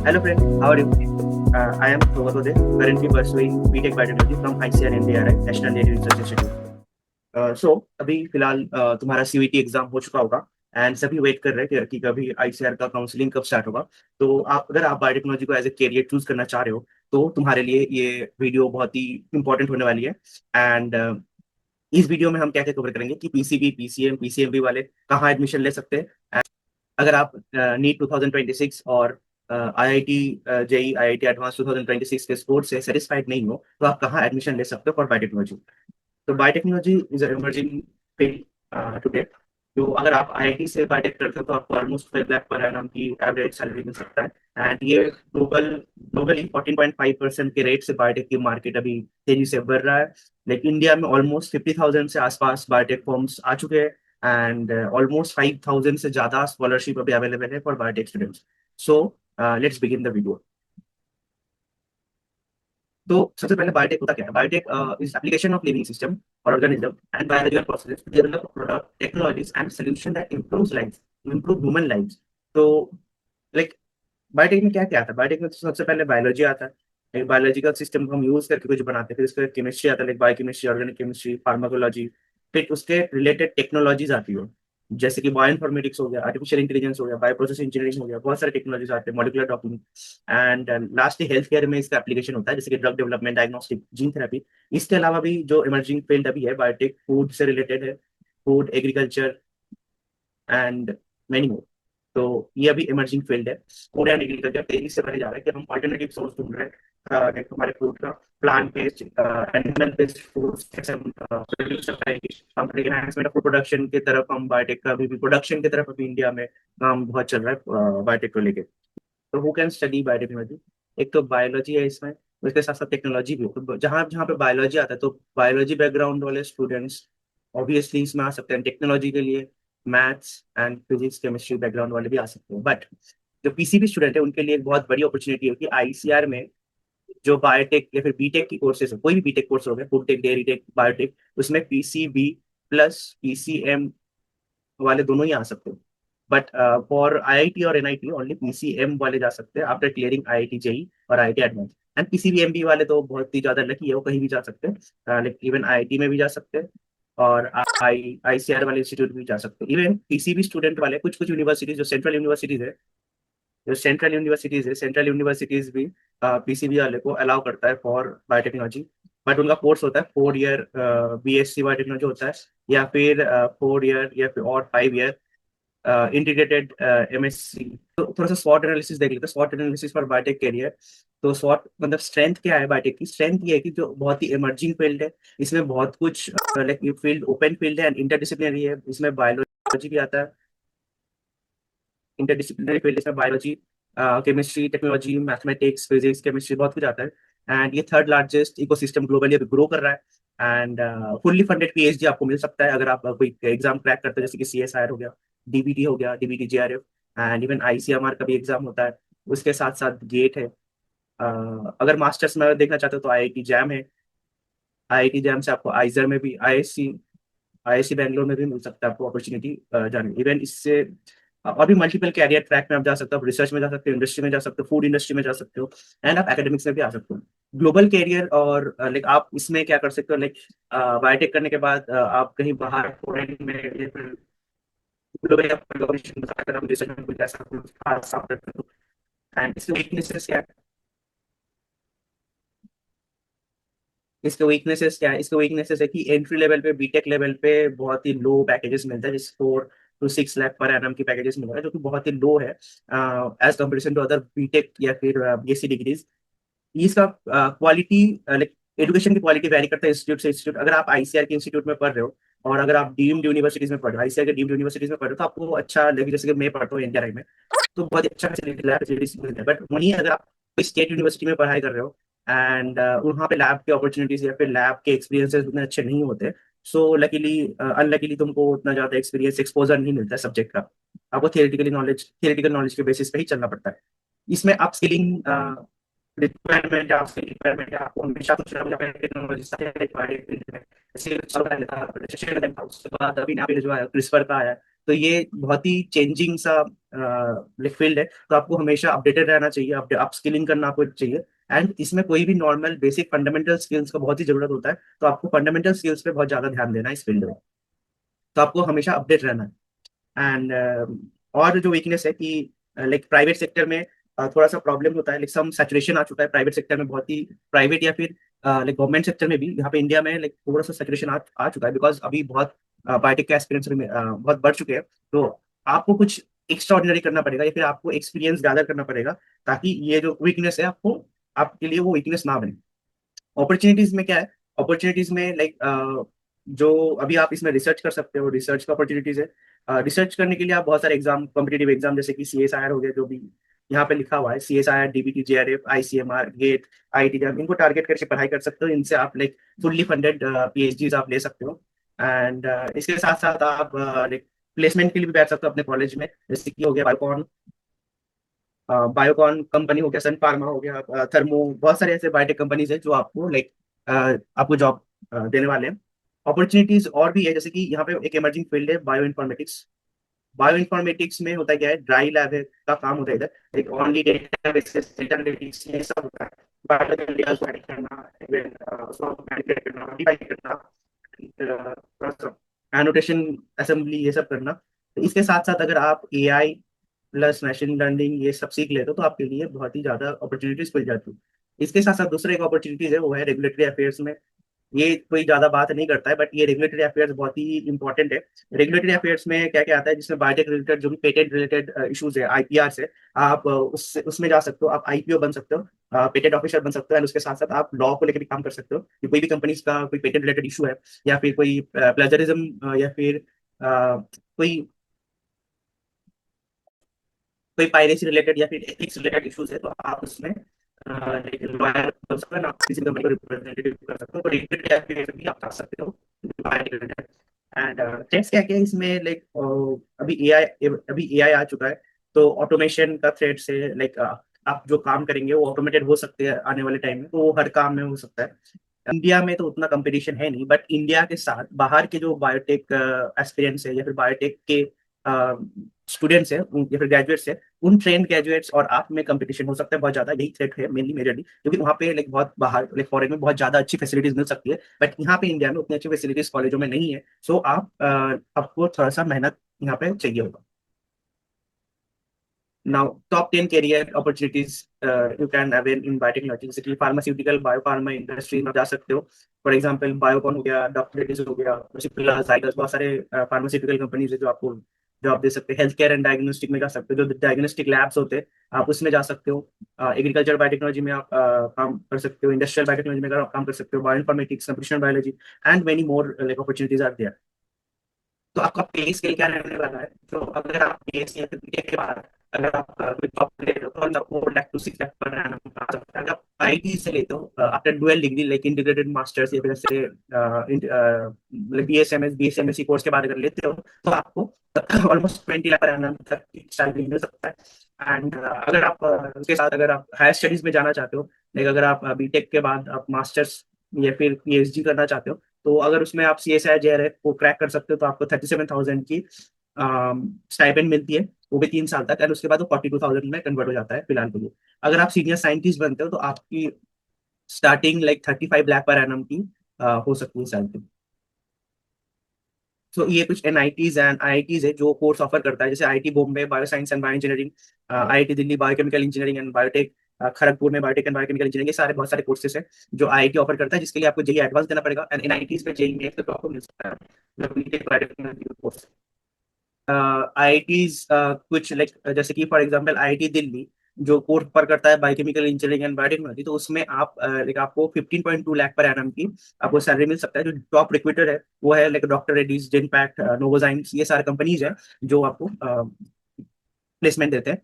Hello friend, how are you? I am Thomatode, currently pursuing BTech Biotechnology from ICR NDRI, National Dairy Research Institute. अभी फिलहाल तुम्हारा CVT exam हो चुका होगा and सभी wait कर रहे हैं कि कभी आईसीआर का काउंसलिंग कब स्टार्ट होगा। तो आप अगर आप बायोटेक्नोलॉजी को एज ए करियर चूज करना चाह रहे हो तो तुम्हारे लिए ये वीडियो बहुत ही इंपॉर्टेंट होने वाली है। एंड इस वीडियो में हम क्या क्या कवर करेंगे कि पीसीबी, पीसीएम, पीसीएमबी वाले कहाँ एडमिशन ले सकते हैं। अगर आप नीट 2026 और आईआईटी जेई, आईआईटी एडवांस 2026 के स्कोर से सेटिस्फाइड नहीं हो तो आप कहाँ एडमिशन ले सकते हो फॉर बायोटेक्नोलॉजी। तो biotechnology is emerging field today. तो अगर आप आईआईटी से बायोटेक करते हो तो आपको ऑलमोस्ट 5 लाख पर एनम की एवरेज सैलरी मिल सकता है। एंड ये ग्लोबली 14.5% के रेट से बायोटेक की मार्केट अभी तेजी से बढ़ रहा है। लेकिन इंडिया में ऑलमोस्ट 50,000 से आसपास बायोटेक फॉर्म्स आ चुके हैं एंड ऑलमोस्ट 5,000 से ज्यादा स्कॉलरशिप अभी अवेलेबल है for biotech students. So let's begin the video. तो सबसे पहले बायोटेक होता क्या है? Biotech is application of living system और organism and biological processes to develop product, technologies and solution that improves lives, improve human lives. तो like biotech में क्या क्या आता है? बायोटेक में तो सबसे पहले बायोलॉजी आता है। एक बायोलॉजिकल सिस्टम को हम यूज करके कुछ बनाते हैं, फिर उसके केमिस्ट्री आता है, like biochemistry, organic chemistry, pharmacology. फिर उसके रिलेटेड टेक्नोलॉजीज आती है जैसे कि बायो इन्फॉर्मेटिक्स हो गया, आर्टिफिशियल इंटेलिजेंस हो गया, बायो प्रोसेस इंजीनियरिंग हो गया, बहुत सारे टेक्नोलॉजीज आते हैं, molecular docking. And last health care में इसका एप्लीकेशन होता है जैसे कि drug development, diagnostic, gene therapy. इसके अलावा भी जो इमर्जिंग फील्ड अभी है बायोटेक, फूड से रिलेटेड है, फूड, एग्रीकल्चर एंड मेनी मोर। तो ये अभी इमर्जिंग फील्ड है। फूड एंड एग्रीकल्चर तेजी से बढ़े जा रहा है कि हम ऑल्टरनेटिव सोर्स ढूंढ रहे हैं हमारे फूड का। Plant based, animal based foods कैसे हम प्रोड्यूस कर पाएंगे। हम एनहांसमेंट ऑफ प्रोडक्शन की तरफ, हम बायोटेक का भी प्रोडक्शन की तरफ अभी इंडिया में काम बहुत चल रहा है बायोटेक को लेके। तो हु कैन स्टडी बायोटेक्नोलॉजी? एक तो बायोलॉजी है इसमें, उसके साथ साथ टेक्नोलॉजी भी है। तो जहाँ जहाँ पे बायोलॉजी आता है तो बायोलॉजी बैकग्राउंड वाले स्टूडेंट्स ऑब्वियसली इसमें आ सकते हैं। टेक्नोलॉजी के लिए maths and physics, chemistry background वाले भी आ सकते हैं। बट जो पीसीबी स्टूडेंट है उनके लिए एक बहुत बड़ी अपॉर्चुनिटी है कि आईसीआर में जो बायोटेक या फिर बीटेक की कोर्सेज है, कोई भी बीटेक कोर्स हो गया, food tech, dairy tech, biotech, उसमें पीसीबी प्लस पीसीएम वाले दोनों ही आ सकते हैं। बट फॉर आईआईटी और एनआईटी ओनली पीसीएम वाले जा सकते हैं आफ्टर क्लियरिंग आईआईटी जेई और आईआईटी एडवांस। एंड पीसीबीएमबी वाले तो बहुत ही ज्यादा लकी है, वो कहीं भी जा सकते हैं, लाइक इवन आईआईटी में भी जा सकते हैं और आईसीआर वाले इंस्टीट्यूट भी जा सकते हैं। इवन पीसीबी स्टूडेंट वाले कुछ कुछ यूनिवर्सिटीज, जो सेंट्रल यूनिवर्सिटीज है, सेंट्रल यूनिवर्सिटीज भी पीसीबी वाले को अलाउ करता है फॉर बायोटेक्नोलॉजी। बट उनका कोर्स होता है 4 ईयर बीएससी बायोटेक्नोलॉजी होता है, या फिर 4 ईयर या फिर और 5 ईयर इंटीग्रेटेड एमएससी। तो थोड़ा सा स्वॉट एनालिसिस देख लेते हैं, स्वॉट एनालिसिस फॉर बायोटेक कैरियर। तो स्वॉट मतलब स्ट्रेंथ क्या है बायोटेक की? स्ट्रेंथ ये है कि जो बहुत ही इमर्जिंग फील्ड है, इसमें बहुत कुछ लाइक ये फील्ड ओपन फील्ड है एंड इंटरडिसिप्लिनरी है। इसमें बायोलॉजी भी आता है, इंटरडिसिप्लिनरी फील्ड। इसमें biology, chemistry, technology, mathematics, physics, chemistry बहुत कुछ आता है। एंड ये थर्ड लार्जेस्ट इकोसिस्टम ग्लोबली अभी ग्रो कर रहा है। एंड फुल्ली फंडेड पीएचडी आपको मिल सकता है अगर आप कोई एग्जाम क्रैक करते हैं, जैसे कि सीएसआईआर हो गया, डीबीटी हो गया, DBT JRF, and even ICMR का भी एग्जाम होता है। उसके साथ साथ गेट है। अगर मास्टर्स में देखना चाहते हो तो आईआईटी जैम है। आईआईटी जैम से आपको आइजर में भी, आईएससी, आईआईसी बैंगलोर में भी मिल सकता है आपको अपॉर्चुनिटी जाने। इवन इससे और भी मल्टीपल कैरियर ट्रैक में आप जा सकते हो। रिसर्च में जा सकते हो, इंडस्ट्री में जा सकते हो, फूड इंडस्ट्री में जा सकते हो, एंड आप एकेडमिक्स में भी आ सकते हो। ग्लोबल कैरियर और लाइक आप इसमें क्या कर सकते हो, लाइक बायोटेक करने के बाद आप कहीं बाहर फॉरेन में या फिर ग्लोबल आप कोलैबोरेशन कर आप रिसर्च में कुछ ऐसा कुछ खास आप करते हो। एंड इसके वीकनेसेस क्या है? इसके वीकनेसेस है कि एंट्री लेवल पे, बीटेक लेवल पे बहुत ही लो पैकेजेस मिलता है, जिस 4 to 6 लाख पर एनम की पैकेजेस मिल रहा है, जो कि बहुत ही लो है as comparison to other B tech या फिर बीएससी डिग्रीज। इसका क्वालिटी, लाइक एजुकेशन की क्वालिटी वेरी करता है इंस्टीट्यूट से इंस्टीट्यूट। अगर आप आईसीआर के इंस्टीट्यूट में पढ़ रहे हो और अगर आप डीम्ड यूनिवर्सिटीज में पढ़ रहे हो, आईसीआर के डीम्ड यूनिवर्सिटीज में पढ़ रहे हो, तो आपको अच्छा लगे। जैसे कि मैं पढ़ता हूँ एनटीआरआई में, तो बहुत ही अच्छा फैसिलिटी लैब फैसिलिटीज मिलता है। बट वहीं अगर आप कोई स्टेट यूनिवर्सिटी में पढ़ाई कर रहे हो एंड वहाँ पे लैब के अपॉर्चुनिटीज या फिर लैब के एक्सपीरियंसेस उतने अच्छे नहीं होते, सो लकीली अनलकीली तुमको उतना ज्यादा एक्सपीरियंस, एक्सपोजर नहीं मिलता है सब्जेक्ट का। आपको थियोरेटिकल नॉलेज के बेसिस पे ही चलना पड़ता है। इसमें अप स्किलिंग रिक्वायरमेंट है, आपकी रिक्वायरमेंट है, आपको हमेशा कुछ ना कुछ अपने टेक्नोलॉजी से रिक्वायर्ड है। जैसे चल रहा था, उसके बाद अभी यहाँ पे जो है क्रिस्पर का आया है, तो ये बहुत ही चेंजिंग सा फील्ड है, तो आपको हमेशा अपडेटेड रहना चाहिए, अपस्किलिंग करना आपको चाहिए। एंड इसमें कोई भी नॉर्मल बेसिक फंडामेंटल स्किल्स का बहुत ही जरूरत होता है, तो आपको फंडामेंटल स्किल्स पे बहुत ज्यादा ध्यान देना है इस फील्ड में। तो आपको हमेशा अपडेट रहना है। एंड और जो वीकनेस है कि लाइक प्राइवेट सेक्टर में थोड़ा सा प्रॉब्लम होता है, लाइक सम सैचुरेशन आ चुका है प्राइवेट सेक्टर में बहुत ही, प्राइवेट या फिर लाइक गवर्नमेंट सेक्टर में भी यहाँ पे इंडिया में लाइक थोड़ा सा सैचुरेशन आ चुका है, बिकॉज अभी बहुत बायोटेक के एस्पिरेंट्स में बहुत बढ़ चुके हैं। तो आपको कुछ एक्स्ट्रा ऑर्डिनरी करना पड़ेगा या फिर आपको एक्सपीरियंस गैदर करना पड़ेगा, ताकि ये जो वीकनेस है आपको, आपके लिए वो वीकनेस ना बने। अपॉर्चुनिटीज में क्या है, अपॉर्चुनिटीज में लाइक जो अभी आप इसमें रिसर्च कर सकते हो, रिसर्च का अपॉर्चुनिटीज है। रिसर्च करने के लिए आप बहुत सारे एग्जाम, कॉम्पिटेटिव एग्जाम जैसे कि CSIR हो गया, जो भी यहाँ पे लिखा हुआ है, CSIR, DBT, JRF, ICMR, GATE, IIT JAM, इनको टारगेट करके पढ़ाई कर सकते हो। इनसे आप लाइक फुल्ली फंडेड PhDs आप ले सकते हो। एंड इसके साथ साथ आप लाइक प्लेसमेंट के लिए भी बैठ सकते हो अपने कॉलेज में, जैसे कि हो गया बायोकॉन, बायोकॉन कंपनी हो गया, सन फार्मा हो गया, थर्मो, बहुत सारे ऐसे बायोटेक कंपनीज है जो आपको लाइक आपको जॉब देने वाले हैं। अपॉर्चुनिटीज और भी है, जैसे कि यहाँ पे एक इमर्जिंग फील्ड है बायो इन्फॉर्मेटिक्स। बायो इन्फॉर्मेटिक्स में होता है क्या है, ड्राई लैब है का काम होता है इधर, एक only data basis, data analytics, ये सब होता है। बायोलॉजिकल डेटा को edit करना, फिर उसको मैनिपुलेट करना, मॉडिफाई करना, एनोटेशन, असेंबली, ये सब करना। तो इसके साथ साथ अगर आप AI प्लस मशीन लर्निंग ये सब सीख लेते हो, तो आपके लिए बहुत ही ज्यादा अपॉर्चुनिटीज खुल जाती है। इसके साथ साथ दूसरा एक अपॉर्चुनिटीज है, वो है रेगुलेटरी अफेयर्स में। ये कोई ज्यादा बात नहीं करता है, बट ये रेगुलेटरी अफेयर्स बहुत ही इंपॉर्टेंट है। रेगुलेटरी अफेयर्स में क्या क्या आता है, जिसमें बायोटेक रिलेटेड जो भी पेटेंट रिलेटेड इशूज है, IPR है, आप उसमें जा सकते हो, आप IPO बन सकते हो, पेटेंट ऑफिसर बन सकते हो। एंड उसके साथ साथ आप लॉ को लेकर भी काम कर सकते हो, कि कोई भी कंपनीज का कोई पेटेंट रिलेटेड इशू है, या फिर कोई प्लेजरिज्म, या फिर कोई कोई पायरेसी रिलेटेड या फिर एथिक्स रिलेटेड इश्यूज है, तो आप उसमें लॉयर बन सकते हो ना, किसी कंपनी को रिप्रेजेंटेटिव कर सकते हो, तो रिलेटेड एफिलिएट भी आप कर सकते हो एंड थ्रेड्स क्या क्या है इसमें, लाइक अभी AI आ चुका है, तो ऑटोमेशन का थ्रेड से लाइक आप जो काम करेंगे वो ऑटोमेटेड हो सकते हैं आने वाले टाइम में, तो वो हर काम में हो सकता है। इंडिया में तो उतना कंपटीशन है नहीं, बट इंडिया के साथ बाहर के जो बायोटेक एस्पिरेंट्स है या फिर बायोटेक के स्टूडेंट्स है, या फिर ग्रेजुएट्स है, उन ट्रेन ग्रेजुएट्स और आप में कंपटीशन हो सकता है बहुत ज्यादा। यही थ्रेट है मेनली मेजरली, क्योंकि वहाँ पे लाइक बहुत बाहर लाइक फॉरेन में बहुत ज्यादा अच्छी फैसिलिटीज मिल सकती है, बट यहाँ पे इंडिया में उतनी अच्छी फैसिलिटीज कॉलेजों में नहीं है। सो आपको थोड़ा सा मेहनत यहाँ पे चाहिए होगा। Now, top 10 career opportunities you can avail in biotechnology, जैसे कि फार्मास्यूटिकल बायोफार्मा इंडस्ट्री में जा सकते हो। फॉर एग्जांपल बायोकॉन हो गया, डॉक्टर रेड्डीज हो गया, सिप्ला, जाइडस, बहुत सारे फार्मास्यूटिकल कंपनीज है जो आपको जॉब दे सकते हैं। हेल्थ केयर एंड डायग्नोस्टिक में जा सकते हो, जो डायग्नोस्टिक लैब्स होते हैं आप उसमें जा सकते हो। एग्रीकल्चर बायोटेक्नोलॉजी में आप काम कर सकते हो, इंडस्ट्रियल बायोटेक्नोलॉजी में आप काम कर सकते हो, bioinformatics, computational biology, and many more like opportunities are there. तो आपका पे स्केल क्या रहने वाला है, तो अगर आप PhD या फिर BTech के बाद अगर आप कोई जॉब ले रहे हो, तो मतलब 4 लाख to 6 लाख पर annum आ सकता है। अगर आप IT से लेते हो after dual degree like integrated masters, या फिर ऐसे मतलब BSMS कोर्स के बाद अगर लेते हो, तो आपको ऑलमोस्ट 20 लाख पर annum तक की सैलरी मिल सकता है। एंड अगर आप उसके साथ अगर आप हायर स्टडीज में जाना चाहते हो, लाइक अगर आप BTech के बाद आप मास्टर्स या फिर PhD करना चाहते हो, तो अगर उसमें आप CSI JRF को क्रैक कर सकते हो, तो आपको 37,000 की स्टाइपेंड मिलती है, वो भी 3 साल तक। एंड उसके बाद वो 42,000 में कन्वर्ट हो जाता है फिलहाल के लिए। अगर आप सीनियर साइंटिस्ट बनते हो, तो आपकी starting like 35 lakh per annum की हो सकती है सैलरी। तो ये कुछ NITs एंड IITs है जो कोर्स ऑफर करता है, जैसे IIT Bombay bio science and bio engineering, IIT Delhi biochemical engineering and biotech, Kharagpur में बायोटेक एंड बायोकेमिकल इंजीनियरिंग, ये सारे बहुत सारे कोर्सेज हैं जो IIT ऑफर करता है, जिसके लिए आपको JEE एडवांस देना पड़ेगा। एंड NITs पे JEE मेन्स तो आपको मिल सकता है, मतलब बीटेक बायोटेक्नोलॉजी कोर्स। IITs कुछ लाइक जैसे कि फॉर एग्जांपल IIT दिल्ली जो कोर्स पर करता है बायोकेमिकल इंजीनियरिंग एंड बायोटेक्नोलॉजी, तो उसमें आप लाइक आपको 15.2 लाख पर एनम की आपको सैलरी मिल सकता है। जो टॉप रिक्रूटर है वो है लाइक डॉक्टर रेड्डीज, जेनपैक्ट, नोवोजाइम्स, ये सारे कंपनीज है जो आपको प्लेसमेंट देते हैं।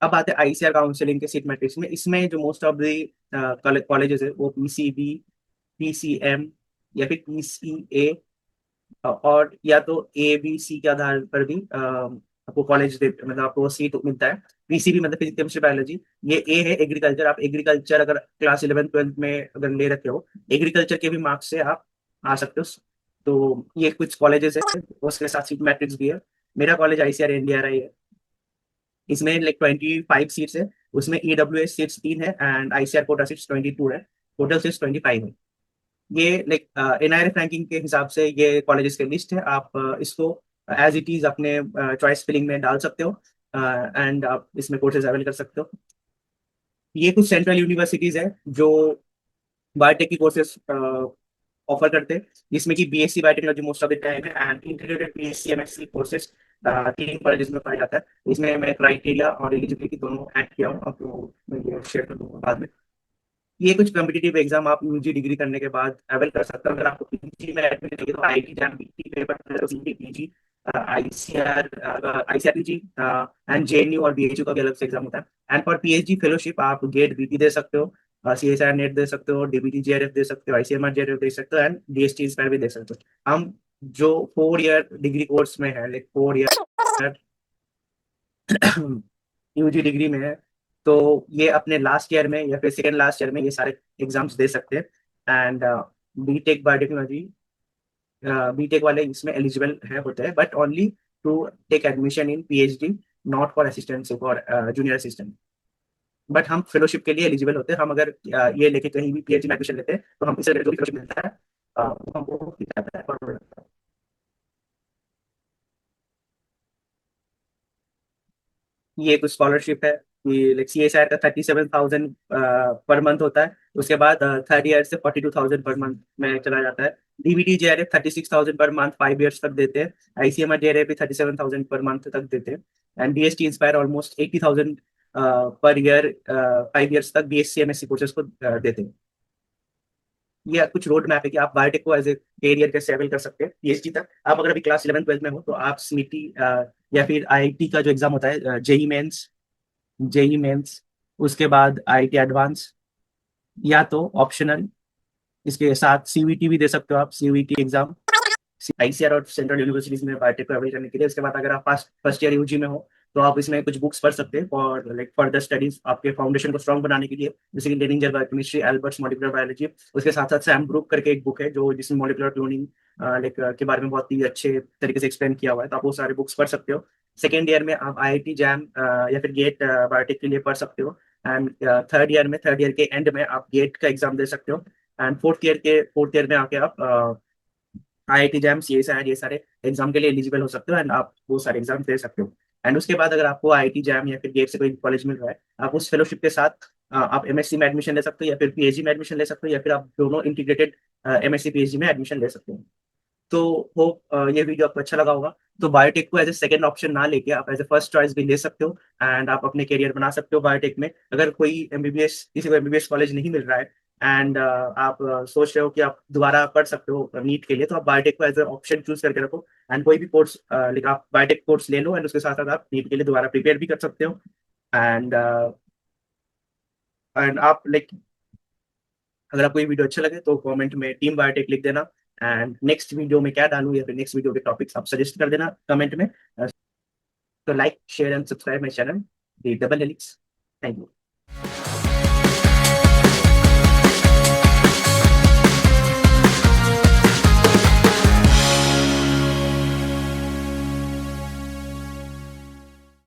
अब आते हैं ICR काउंसलिंग के सीट मैट्रिक्स में। इसमें जो मोस्ट ऑफ द कॉलेजेस है वो PCB, PCM या फिर PCA, और या तो ABC के आधार पर भी आपको कॉलेज दे, मतलब आपको सीट मिलता है। PCB मतलब फिजिक्स केमिस्ट्री बायोलॉजी। ये A है एग्रीकल्चर, आप एग्रीकल्चर अगर क्लास 11 12 में अगर ले रखे हो, एग्रीकल्चर के भी मार्क्स से आप आ सकते हो तो ये कुछ कॉलेजेस है, उसके साथ सीट मैट्रिक्स भी है। मेरा कॉलेज ICR NDRI है। इसमें लाइक 25 सीट्स है। उसमें EWS सीट्स 3 है एंड ICR कोटा सीट्स 22 है। टोटल सीट्स 25 है। ये लाइक NIRF रैंकिंग के हिसाब से ये कॉलेजेस की लिस्ट है। आप इसको एज इट इज अपने चॉइस फिलिंग में डाल सकते हो एंड आप इसमें कोर्सेज अवेल कर सकते हो। ये कुछ सेंट्रल यूनिवर्सिटीज है जो बायोटेक की कोर्सेज ऑफर करते हैं, जिसमें कि BSc biotechnology most of the time है and integrated BSc MSc courses 3 colleges में पाया जाता है। इसमें मैं क्राइटेरिया और एलिजिबिलिटी दोनों ऐड किया हूँ, आपको मैं ये शेयर कर दूंगा बाद में। ये कुछ कम्पिटिटिव एग्जाम आप UG डिग्री करने के बाद अवेल कर सकते हो। अगर आपको PG में एडमिशन चाहिए तो IIT JAM PT paper PG, ICR ICR PG and JNU और BHU का भी अलग से एग्जाम होता है। एंड फॉर PhD फेलोशिप आप गेट BT दे सकते हो, CSIR नेट दे सकते हो, DBT JRF दे सकते हो, ICMR JRF दे सकते हो एंड DST इंस्पायर भी दे सकते हो। हम जो 4 ईयर डिग्री कोर्स में है, लाइक 4 ईयर UG डिग्री में है, तो ये अपने लास्ट ईयर में या फिर सेकेंड लास्ट ईयर में ये सारे एग्जाम्स दे सकते हैं। एंड बीटेक बायोटेक्नोलॉजी, बीटेक वाले इसमें एलिजिबल है होते हैं, but only to take admission in PhD, not for assistant और जूनियर असिस्टेंट। बट हम फेलोशिप के लिए एलिजिबल होते हैं। हम अगर ये लेके कहीं भी PhD में एडमिशन लेते हैं तो हम इससे जो भी फेलोशिप मिलता है वो हमको मिल जाता है और ये कुछ स्कॉलरशिप है कि लाइक CSIR का 37,000 पर मंथ होता है। उसके बाद थर्ड ईयर से 42,000 पर मंथ में चला जाता है। DBT JRF 36,000 per month 5 years तक देते हैं। ICMR JRF भी 37,000 पर मंथ तक देते हैं। And DST inspire almost 80,000 per year 5 years तक BSc MSc कोर्सेज को देते हैं। ये कुछ रोड मैप है कि आप बायोटेक को एज ए कैरियर कैसे अवेल कर सकते हैं PhD तक। आप अगर अभी क्लास 11 12 में हो तो आप सीईटी या फिर IIT का जो एग्जाम होता है, जेई मेंस, उसके बाद IIT एडवांस, या तो ऑप्शनल इसके साथ CVT भी दे सकते हो आप, CVT एग्जाम ICR और सेंट्रल यूनिवर्सिटीज में बायोटेक को अवेल करने के लिए। उसके बाद अगर आप फर्स्ट ईयर UG में हो तो आप इसमें कुछ बुक्स पढ़ सकते हैं और लाइक फर्दर स्टडीज आपके फाउंडेशन को स्ट्रॉन्ग बनाने के लिए, जैसे कि लेनिंजर बायोकेमिस्ट्री, एल्बर्ट्स मॉलिक्यूलर बायोलॉजी। उसके साथ साथ सैम ब्रूक करके एक बुक है जो जिसमें मॉलिक्यूलर क्लोनिंग लाइक के बारे में बहुत ही अच्छे तरीके से एक्सप्लेन किया हुआ है, तो आप वो सारे बुक्स पढ़ सकते हो। सेकेंड ईयर में आप IIT JAM या फिर गेट बायोटेक के लिए पढ़ सकते हो। एंड थर्ड ईयर के एंड में आप गेट का एग्जाम दे सकते हो। एंड फोर्थ ईयर में आके आप IIT JAM CSIR ये सारे एग्जाम के लिए एलिजिबल हो सकते हो एंड आप वो सारे एग्जाम दे सकते हो। एंड उसके बाद अगर आपको IIT JAM या फिर गेट से कोई कॉलेज मिल रहा है, आप उस फेलोशिप के साथ आप MSc में एडमिशन ले सकते हो या फिर PhD में एडमिशन ले सकते हो या फिर आप दोनों इंटीग्रेटेड MSc PhD में एडमिशन ले सकते हो। तो होप ये वीडियो आपको अच्छा लगा होगा। तो बायोटेक को एज ए सेकंड ऑप्शन ना लेके आप एज ए फर्स्ट चॉइस भी ले सकते हो एंड आप अपने करियर बना सकते हो बायोटेक में। अगर कोई MBBS, किसी को MBBS कॉलेज नहीं मिल रहा है एंड आप सोच रहे हो कि आप दोबारा पढ़ सकते हो नीट के लिए, तो आप बायोटेक को एज ए ऑप्शन चूज करके रखो एंड कोई भी कोर्स लाइक आप बायोटेक कोर्स ले लो एंड उसके साथ साथ आप नीट के लिए दोबारा प्रिपेयर भी कर सकते हो। एंड एंड आप लाइक अगर आपको ये वीडियो अच्छा लगे तो कमेंट में टीम बायोटेक लिख देना एंड नेक्स्ट वीडियो में क्या डालूं या फिर नेक्स्ट वीडियो के टॉपिक्स आप सजेस्ट कर देना कमेंट में। तो like share and subscribe my channel the double helix. Thank you.